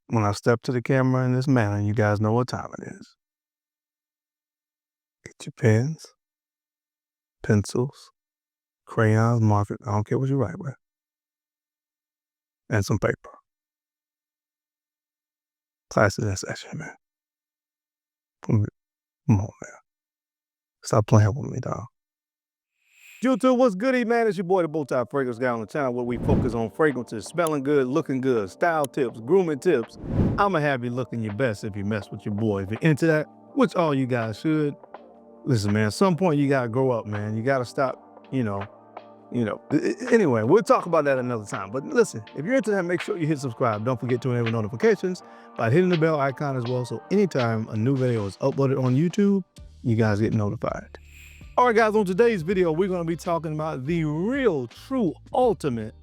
When I step to the camera in this manner, you guys know what time it is. Get your pens, pencils, crayons, markers, I don't care what you write with, and some paper. Class is in session, man. Come on, man. Stop playing with me, dog. YouTube, what's goody, man? It's your boy, the BowTie Fragrance Guy on the channel where we focus on fragrances, smelling good, looking good, style tips, grooming tips. I'ma have you looking your best if you mess with your boy. If you're into that, which all you guys should, listen, man, at some point you gotta grow up, man. You gotta stop, Anyway, we'll talk about that another time. But listen, if you're into that, make sure you hit subscribe. Don't forget to enable notifications by hitting the bell icon as well. So anytime a new video is uploaded on YouTube, you guys get notified. All right, guys, on today's video, we're going to be talking about the real, true, ultimate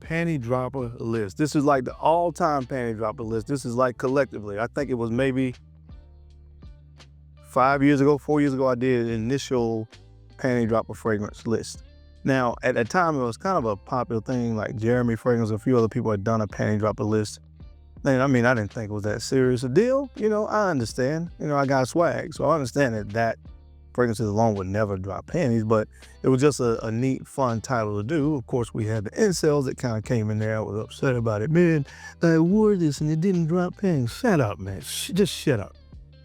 panty dropper list. This is like the all-time panty dropper list. This is like collectively. I think it was maybe 4 years ago, I did an initial panty dropper fragrance list. Now, at that time, it was kind of a popular thing, like Jeremy Fragrance, a few other people had done a panty dropper list. And I mean, I didn't think it was that serious a deal. I understand. I got swag, so I understand that fragrances alone would never drop panties, but it was just a neat, fun title to do. Of course, we had the incels that kind of came in there. I was upset about it. Man, I wore this and it didn't drop panties. Shut up, man. Just shut up.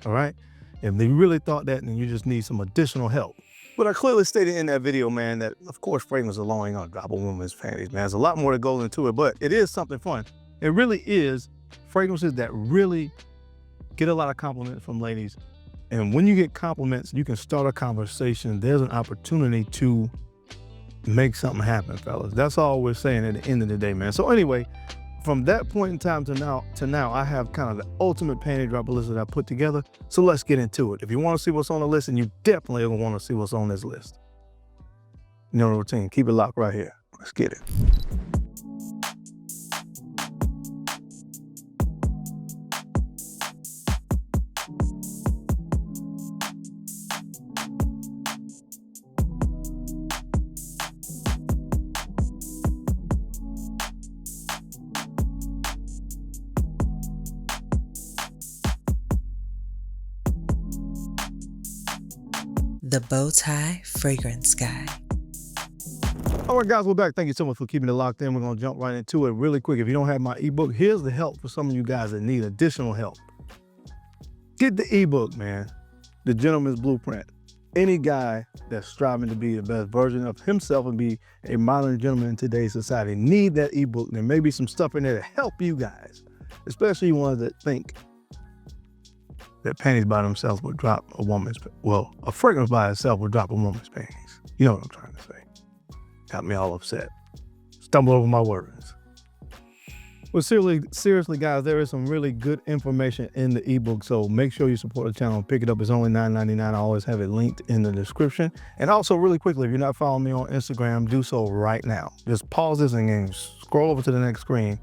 All right? If they really thought that, then you just need some additional help. But I clearly stated in that video, man, that of course fragrance alone ain't gonna drop a woman's panties, man. There's a lot more that goes into it, but it is something fun. It really is fragrances that really get a lot of compliments from ladies. And when you get compliments, you can start a conversation. There's an opportunity to make something happen, fellas. That's all we're saying at the end of the day, man. So anyway, from that point in time to now, I have kind of the ultimate panty dropper list that I put together. So let's get into it. If you want to see what's on the list, and you definitely want to see what's on this list. You know the routine. Keep it locked right here. Let's get it. The BowTie Fragrance Guy. All right, guys, we're back. Thank you so much for keeping it locked in. We're going to jump right into it really quick. If you don't have my ebook, here's the help for some of you guys that need additional help. Get the ebook, man. The Gentleman's Blueprint. Any guy that's striving to be the best version of himself and be a modern gentleman in today's society need that ebook. There may be some stuff in there to help you guys, especially ones that think that panties by themselves would drop a woman's, well, a fragrance by itself would drop a woman's panties. You know what I'm trying to say. Got me all upset. Stumble over my words. Well, seriously, guys, there is some really good information in the ebook, so make sure you support the channel and pick it up. It's only $9.99. I always have it linked in the description. And also, really quickly, if you're not following me on Instagram, do so right now. Just pause this and scroll over to the next screen.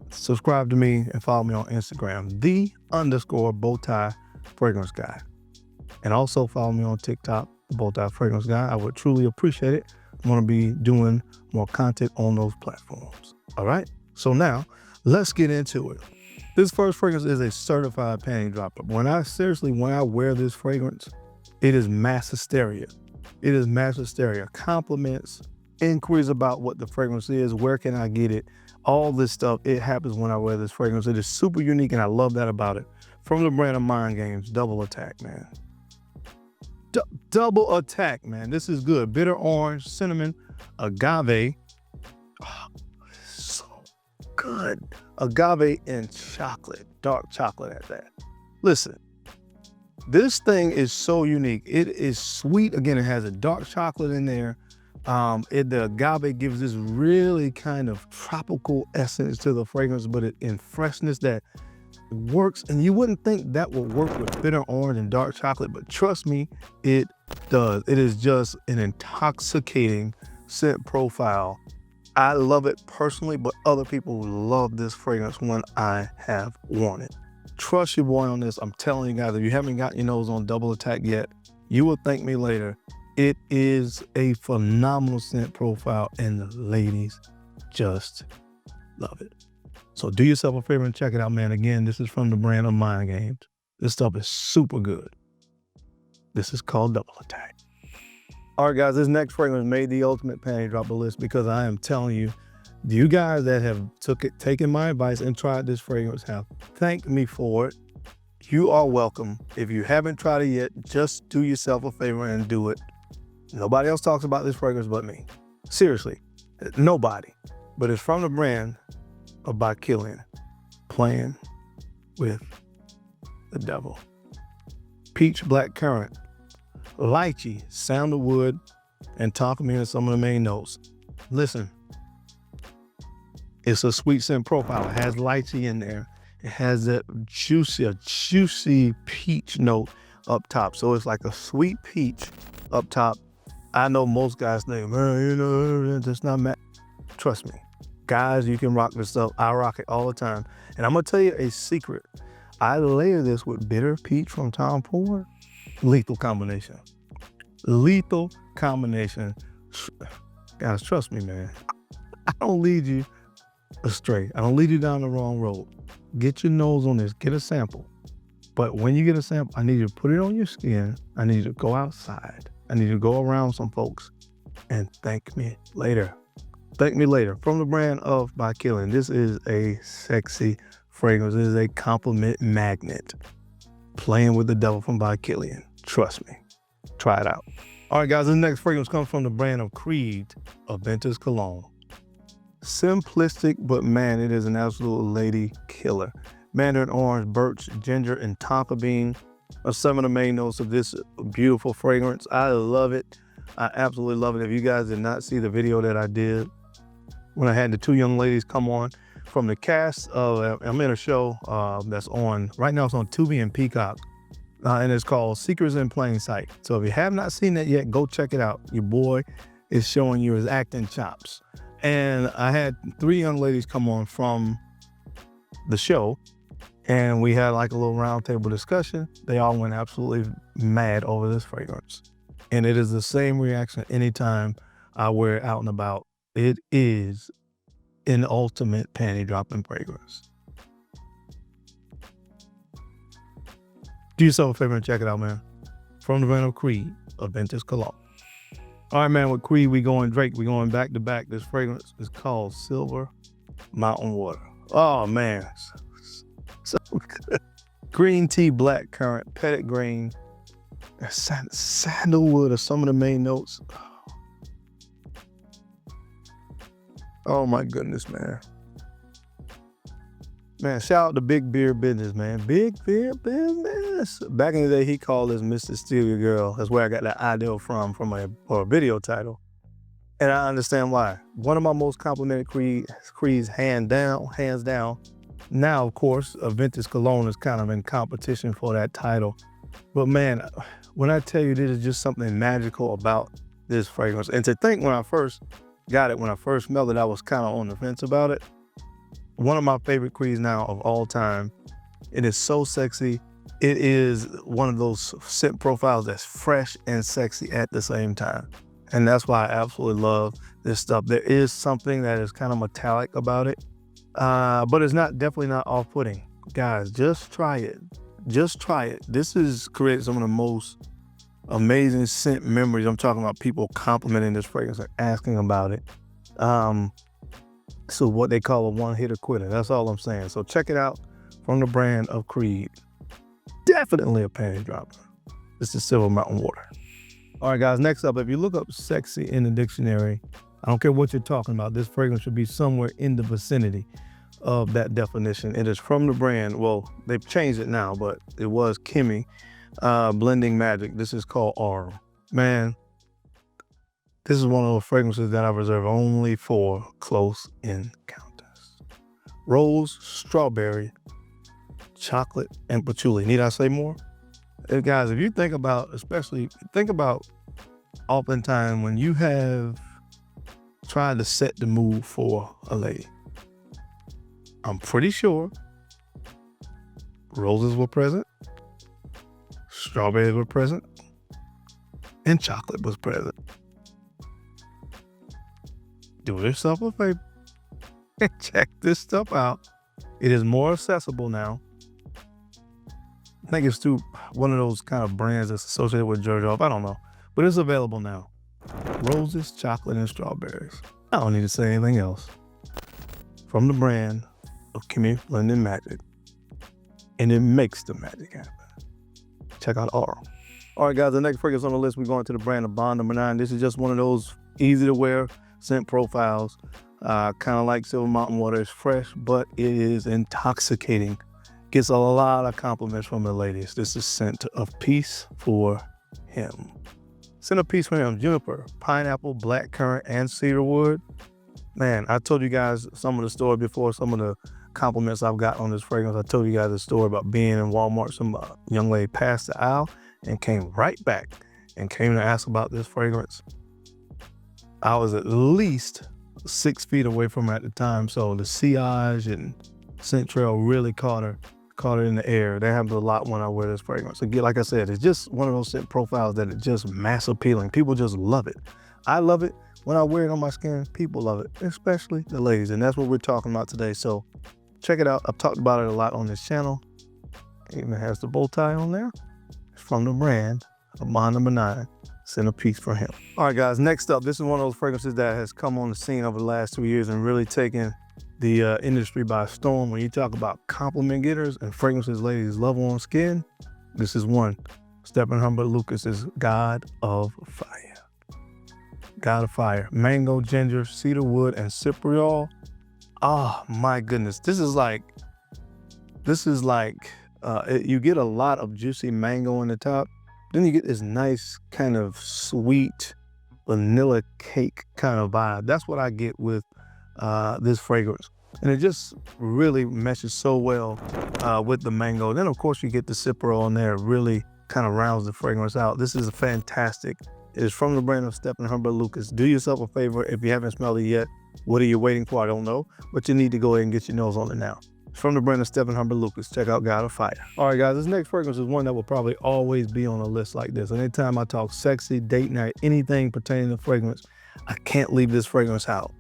Subscribe to me and follow me on Instagram, _BowTie Fragrance Guy. And also follow me on TikTok, BowTie Fragrance Guy. I would truly appreciate it. I'm going to be doing more content on those platforms. All right. So now let's get into it. This first fragrance is a certified panty dropper. When I wear this fragrance, it is mass hysteria. It is mass hysteria. Compliments, inquiries about what the fragrance is, where can I get it, all this stuff, it happens when I wear this fragrance. It is super unique, and I love that about it. From the brand of Mind Games, Double Attack, man. Double Attack, man. This is good. Bitter orange, cinnamon, agave. Oh, so good. Agave and chocolate, dark chocolate at that. Listen, this thing is so unique. It is sweet. Again, it has a dark chocolate in there. The agave gives this really kind of tropical essence to the fragrance, but in freshness that works. And you wouldn't think that would work with bitter orange and dark chocolate, but trust me, it does. It is just an intoxicating scent profile. I love it personally, but other people love this fragrance when I have worn it. Trust your boy on this. I'm telling you guys, if you haven't got your nose on Double Attack yet, you will thank me later. It is a phenomenal scent profile, and the ladies just love it. So do yourself a favor and check it out, man. Again, this is from the brand of Mind Games. This stuff is super good. This is called Double Attack. All right, guys, this next fragrance made the ultimate panty dropper list because I am telling you, you guys that have taken my advice and tried this fragrance have thanked me for it. You are welcome. If you haven't tried it yet, just do yourself a favor and do it. Nobody else talks about this fragrance but me. Seriously, nobody. But it's from the brand of by Kilian, Playing with the Devil. Peach black currant, lychee, sandalwood, and talcum are some of the main notes. Listen, it's a sweet scent profile. It has lychee in there. It has that juicy peach note up top. So it's like a sweet peach up top. I know most guys think, man, you know, that's not mad. Trust me, guys, you can rock this stuff. I rock it all the time. And I'm gonna tell you a secret. I layer this with bitter peach from Tom Ford. Lethal combination. Lethal combination. Guys, trust me, man. I don't lead you astray. I don't lead you down the wrong road. Get your nose on this, get a sample. But when you get a sample, I need you to put it on your skin. I need you to go outside. I need you to go around some folks and thank me later. Thank me later. From the brand of by Kilian. This is a sexy fragrance. This is a compliment magnet. Playing with the Devil from by Kilian. Trust me. Try it out. All right, guys, this next fragrance comes from the brand of Creed, Aventus Cologne. Simplistic, but man, it is an absolute lady killer. Mandarin orange, birch, ginger, and tonka bean are some of the main notes of this beautiful fragrance. I love it. I absolutely love it. If you guys did not see the video that I did when I had the two young ladies come on from the cast of, I'm in a show that's on, right now it's on Tubi and Peacock, and it's called Secrets in Plain Sight. So if you have not seen that yet, go check it out. Your boy is showing you his acting chops. And I had three young ladies come on from the show, and we had like a little roundtable discussion. They all went absolutely mad over this fragrance. And it is the same reaction anytime I wear it out and about. It is an ultimate panty dropping fragrance. Do yourself a favor and check it out, man. From the brand of Creed, Aventus Cologne. All right, man, with Creed, we going Drake. We going back to back. This fragrance is called Silver Mountain Water. Oh, man. So good. Green tea, black currant, petit grain, sandalwood are some of the main notes. Oh, my goodness, man. Man, shout out to Big Beer Business, man. Big Beer Business. Back in the day, he called us Mr. Steal Your Girl. That's where I got that idea from a video title. And I understand why. One of my most complimented Creeds, hands down. Now, of course, Aventus Cologne is kind of in competition for that title. But man, when I tell you this is just something magical about this fragrance. And to think when I first got it, when I first smelled it, I was kind of on the fence about it. One of my favorite Creeds now of all time. It is so sexy. It is one of those scent profiles that's fresh and sexy at the same time. And that's why I absolutely love this stuff. There is something that is kind of metallic about it, but it's definitely not off-putting. Guys, just try it. Just try it. This has created some of the most amazing scent memories. I'm talking about people complimenting this fragrance and asking about it. So what they call a one-hitter quitter. That's all I'm saying. So check it out from the brand of Creed. Definitely a panty dropper. This is Silver Mountain Water. All right, guys, next up, if you look up sexy in the dictionary, I don't care what you're talking about, this fragrance should be somewhere in the vicinity of that definition. It is from the brand, well, they've changed it now, but it was Kemi, Blending Magic. This is called Aurum. Man, this is one of those fragrances that I reserve only for close encounters. Rose, strawberry, chocolate, and patchouli. Need I say more? Guys, if you think about, oftentimes when you have tried to set the mood for a lady, I'm pretty sure roses were present, strawberries were present, and chocolate was present. Do yourself a favor and check this stuff out It is more accessible now. I think it's through one of those kind of brands that's associated with Jerjoff. I don't know, but it's available now. Roses, chocolate, and strawberries. I don't need to say anything else. From the brand of Kemi Blending Magic, and it makes the magic happen. Check out Aurum. All right, guys, the next fragrance on the list, we're going to the brand of Bond No. 9. This is just one of those easy to wear scent profiles. Kind of like Silver Mountain Water. It's fresh, but it is intoxicating. Gets a lot of compliments from the ladies. This is Scent of Peace for Him. Scent of Peace for Him, juniper, pineapple, blackcurrant, and cedarwood. Man, I told you guys some of the story before, some of the compliments I've got on this fragrance. I told you guys a story about being in Walmart. Some young lady passed the aisle and came right back and came to ask about this fragrance. I was at least 6 feet away from her at the time, so the sillage and scent trail really caught her in the air. That happens a lot when I wear this fragrance. Again, like I said, it's just one of those scent profiles that is just mass appealing. People just love it. I love it. When I wear it on my skin, people love it, especially the ladies, and that's what we're talking about today. So check it out. I've talked about it a lot on this channel. It even has the bow tie on there. It's from the brand of Bond No. 9. Scent of Peace for Him. All right, guys, next up, this is one of those fragrances that has come on the scene over the last 2 years and really taken the industry by storm. When you talk about compliment getters and fragrances ladies love on skin, this is one. Stephen Humbert Lucas's God of Fire. God of Fire. Mango, ginger, cedarwood, and cypriol. Oh my goodness. This is like, you get a lot of juicy mango on the top. Then you get this nice kind of sweet vanilla cake kind of vibe. That's what I get with this fragrance. And it just really meshes so well with the mango. Then of course you get the cypriol in there. It really kind of rounds the fragrance out. This is fantastic. It is from the brand of Stephen Humbert Lucas. Do yourself a favor. If you haven't smelled it yet, what are you waiting for? I don't know. But you need to go ahead and get your nose on it now. It's from the brand of Stephen Humbert Lucas. Check out God of Fire. All right, guys, this next fragrance is one that will probably always be on a list like this. Anytime I talk sexy, date night, anything pertaining to fragrance, I can't leave this fragrance out.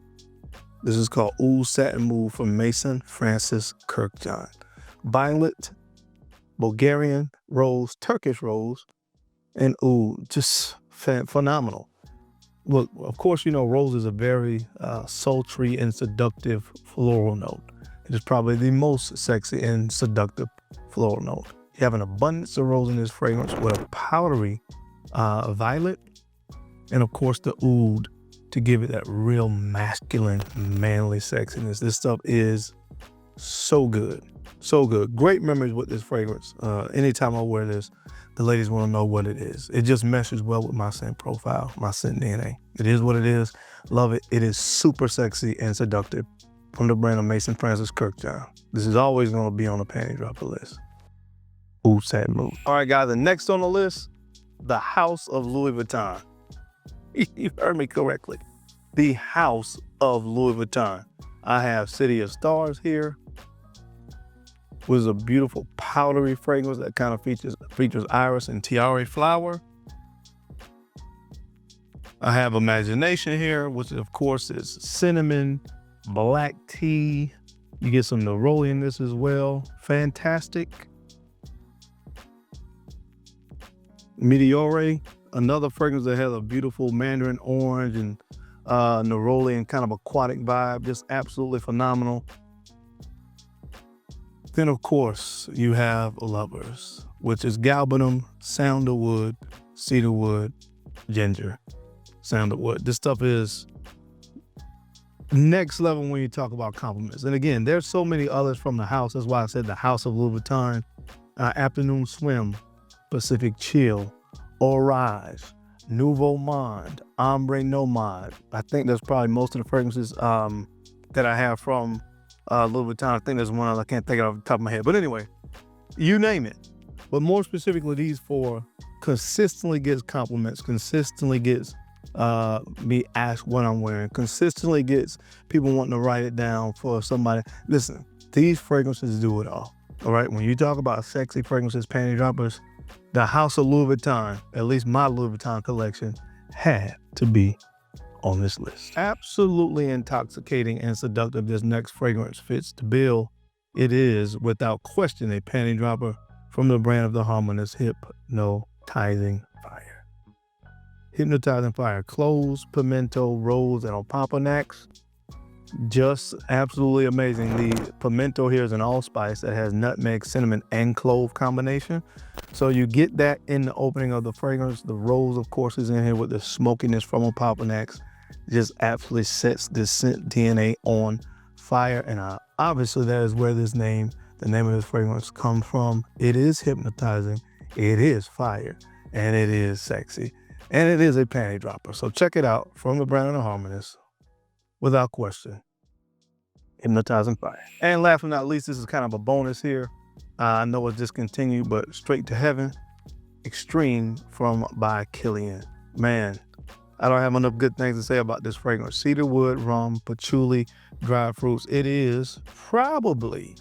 This is called Oud Satin Mood from Mason Francis Kurkdjian. Violet, Bulgarian rose, Turkish rose, and oud. Just phenomenal. Well, of course, you know, rose is a very sultry and seductive floral note. It is probably the most sexy and seductive floral note. You have an abundance of rose in this fragrance with a powdery violet, and of course the oud to give it that real masculine, manly sexiness. This stuff is so good, so good. Great memories with this fragrance. Anytime I wear this, the ladies want to know what it is. It just meshes well with my scent profile, my scent DNA. It is what it is. Love it. It is super sexy and seductive. From the brand of Mason Francis Kurkdjian. This is always going to be on the panty dropper list. Oud Satin Mood. All right, guys, the next on the list, the House of Louis Vuitton. You heard me correctly. The House of Louis Vuitton. I have City of Stars here, which is a beautiful powdery fragrance that kind of features iris and tiare flower. I have Imagination here, which of course is cinnamon, black tea. You get some neroli in this as well. Fantastic. Meteore, another fragrance that has a beautiful mandarin orange and neroli and kind of aquatic vibe. Just absolutely phenomenal. Then of course you have Lovers, which is galbanum, sandalwood, cedarwood, ginger, sandalwood. This stuff is next level when you talk about compliments. And again, there's so many others from the house. That's why I said the House of Louis Vuitton. Afternoon Swim, Pacific Chill, Orage, Nouveau Monde, Ombre Nomade. I think that's probably most of the fragrances that I have from Louis Vuitton. I think there's one I can't think of off the top of my head. But anyway, you name it. But more specifically, these four consistently gets compliments, consistently gets me asked what I'm wearing, consistently gets people wanting to write it down for somebody. Listen, these fragrances do it all right? When you talk about sexy fragrances, panty droppers, the House of Louis Vuitton, at least my Louis Vuitton collection, had to be on this list. Absolutely intoxicating and seductive. This next fragrance fits the bill. It is, without question, a panty dropper from the brand of the Harmonist Hypnotizing Fire. Hypnotizing Fire. Cloves, pimento, rose, and opopanax. Just absolutely amazing. The pimento here is an allspice that has nutmeg, cinnamon, and clove combination. So you get that in the opening of the fragrance. The rose, of course, is in here with the smokiness from opopanax. Just absolutely sets the scent DNA on fire. And obviously that is where the name of this fragrance comes from. It is hypnotizing, it is fire, and it is sexy. And it is a panty dropper. So check it out from the brand of the Harmonist. Without question, Hypnotizing Fire. And last but not least, this is kind of a bonus here. I know it's discontinued, but Straight to Heaven Extreme by Kilian. Man, I don't have enough good things to say about this fragrance. Cedarwood, rum, patchouli, dried fruits. It is probably,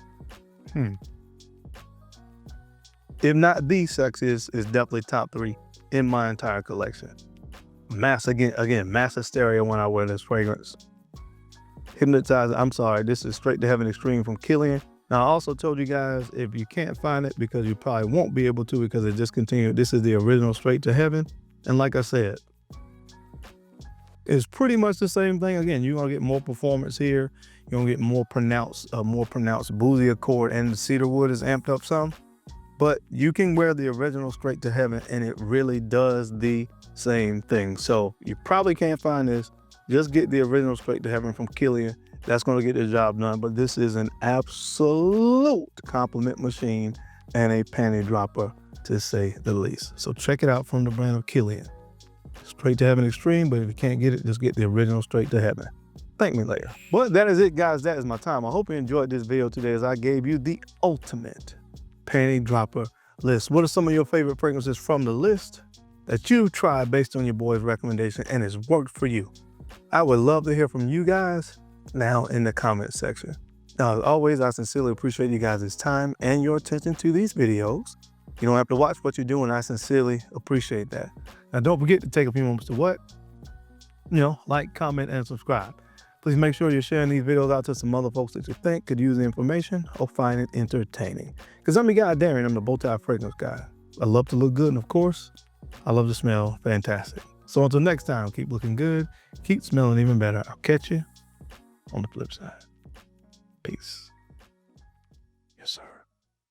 if not the sexiest, it's definitely top 3 in my entire collection. Mass hysteria when I wear this fragrance. Hypnotizing, I'm sorry, this is Straight to Heaven Extreme from Kilian. Now, I also told you guys, if you can't find it, because you probably won't be able to because it discontinued, this is the original Straight to Heaven. And like I said, it's pretty much the same thing. Again, you're gonna get more performance here. You're gonna get more pronounced boozy accord, and the cedarwood is amped up some. But you can wear the original Straight to Heaven and it really does the same thing. So you probably can't find this. Just get the original Straight to Heaven from Kilian. That's going to get the job done. But this is an absolute compliment machine and a panty dropper, to say the least. So check it out from the brand of Kilian. Straight to Heaven Extreme, but if you can't get it, just get the original Straight to Heaven. Thank me later. But that is it, guys. That is my time. I hope you enjoyed this video today as I gave you the ultimate panty dropper list. What are some of your favorite fragrances from the list that you've tried based on your boy's recommendation and it's worked for you? I would love to hear from you guys now in the comment section. Now, as always, I sincerely appreciate you guys' time and your attention to these videos. You don't have to watch what you're doing. I sincerely appreciate that. Now, don't forget to take a few moments to like, comment, and subscribe. Please make sure you're sharing these videos out to some other folks that you think could use the information or find it entertaining. Because I'm your guy, Darren. I'm the BowTie fragrance guy. I love to look good, and of course, I love to smell fantastic. So until next time, keep looking good, keep smelling even better. I'll catch you on the flip side. Peace.